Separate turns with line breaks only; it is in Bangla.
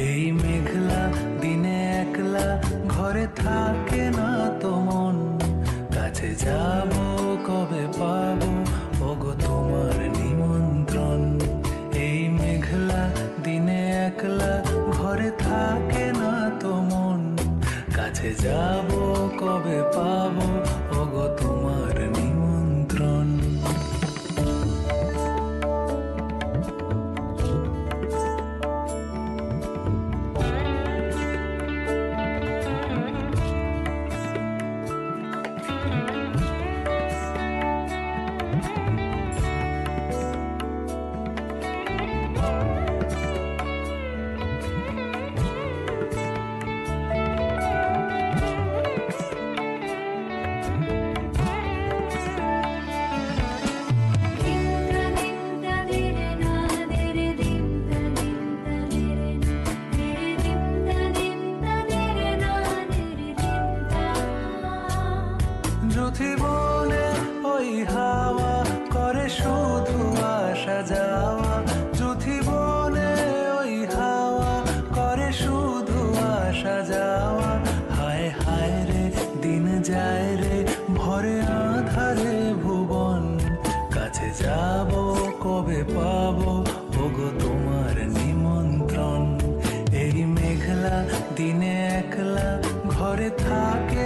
এই মেঘলা দিনে একলা ঘরে থাকে না তো মন, কাছে যাব কবে পাবো ওগো তোমার নিমন্ত্রণ। এই মেঘলা দিনে একলা ঘরে থাকে না তো মন, কাছে যাব কবে পাবো ওগো তোমার নিমন্ত্রণ। জীবনে ওই হাওয়া করে শুধু আসা যাওয়া, জীবনে ওই হাওয়া করে শুধু আসা যাওয়া। হায় হায় রে দিন যায় রে ভরে আধারে ভুবন, কাছে যাব কবে পাবো ওগো তোমার নিমন্ত্রণ। এই মেঘলা দিনে একলা ঘরে থাকে